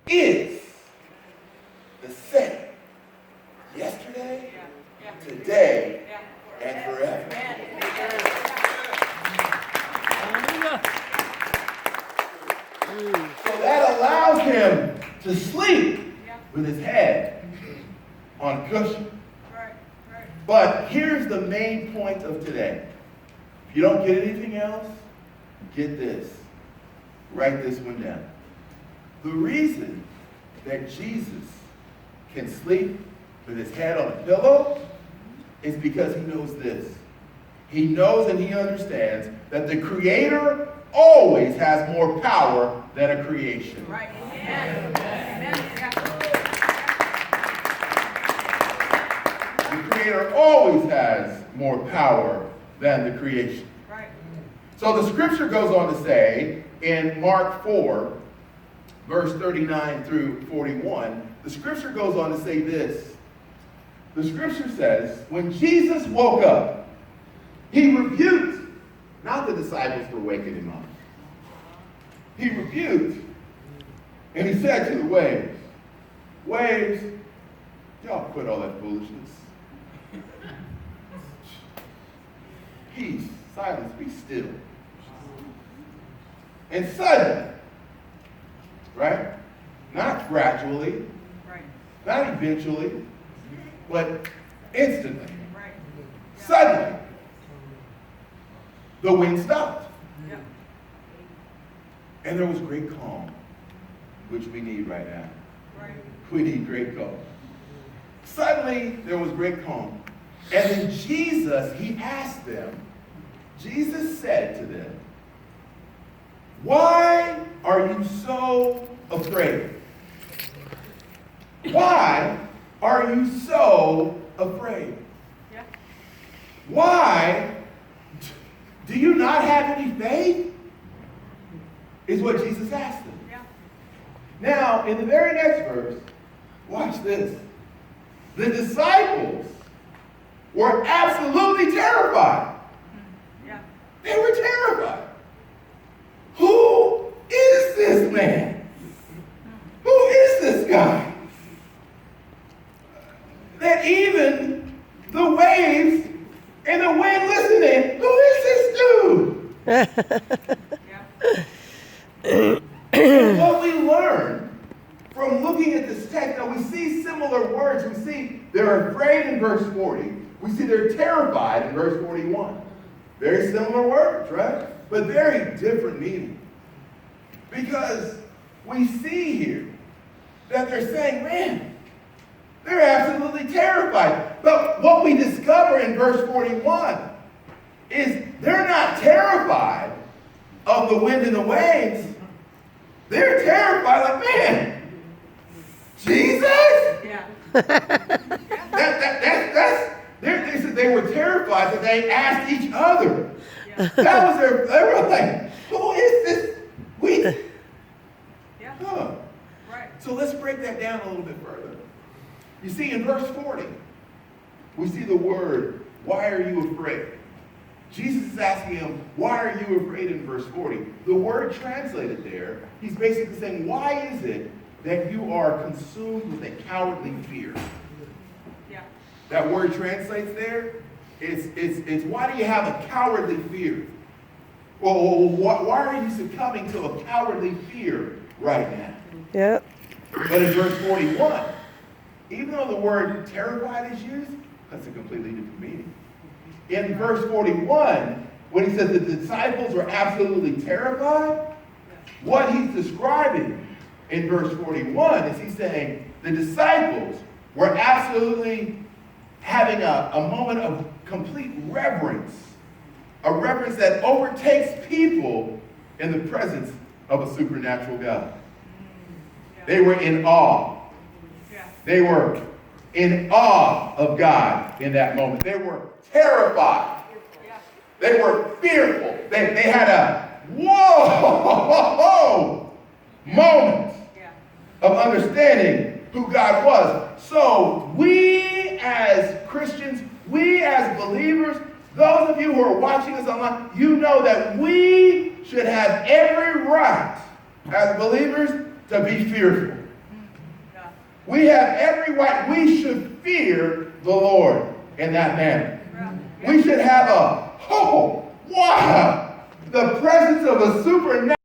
is the same yesterday, today, and forever. So that allows him to sleep with his head on a cushion. But here's the main point of today. If you don't get anything else, get this. Write this one down. The reason that Jesus can sleep with his head on a pillow is because he knows this. He knows and he understands that the Creator always has more power than a creation. Right. Amen. Amen. The Creator always has more power than the creation. Right. So the scripture goes on to say in Mark 4, verse 39 through 41, the scripture goes on to say this. The scripture says, when Jesus woke up, he rebuked, not the disciples for waking him up. He rebuked, and he said to the waves, waves, y'all quit all that foolishness. Peace, silence, be still. And suddenly, right? Not gradually, Right. not eventually, but instantly. Right. Suddenly, the wind stopped. Yeah. And there was great calm, which we need right now. Right. We need great calm. Suddenly, there was great calm. And then Jesus, he asked them, Jesus said to them, why are you so afraid? Why are you so afraid? Yeah. Why do you not have any faith? Is what Jesus asked them. Yeah. Now, in the very next verse, watch this. The disciples were absolutely terrified. Yeah. They were terrified. Who is this man? Who is this guy? That even the waves and the wind listening, who is this dude? Yeah. And what we learn from looking at this text, now we see similar words. We see they're afraid in verse 40. We see they're terrified in verse 41. Very similar words, right? But very different meaning. Because we see here that they're saying, man, they're absolutely terrified. But what we discover in verse 41 is they're not terrified of the wind and the waves. They're terrified, like, man, Jesus? Yeah. They said they were terrified that they asked each other. Yeah. That was they were like, who is this? Yeah. Huh. Right. So let's break that down a little bit further. You see, in verse 40, we see the word, why are you afraid? Jesus is asking him, why are you afraid in verse 40? The word translated there, he's basically saying, why is it that you are consumed with a cowardly fear? Yeah. That word translates there, it's why do you have a cowardly fear? Well, why are you succumbing to a cowardly fear right now? Yep. But in verse 41, even though the word terrified is used, that's a completely different meaning. In verse 41, when he says the disciples were absolutely terrified, what he's describing in verse 41 is he's saying the disciples were absolutely having a moment of complete reverence, a reverence that overtakes people in the presence of a supernatural God. They were in awe. Yeah. They were in awe of God in that moment. They were terrified. Yeah. They were fearful. They had a whoa moment Yeah. of understanding who God was. So we as Christians, we as believers, those of you who are watching us online, you know that we should have every right as believers to be fearful. We have every right. We should fear the Lord in that manner. Yeah. We should have a, oh, wow, the presence of a supernatural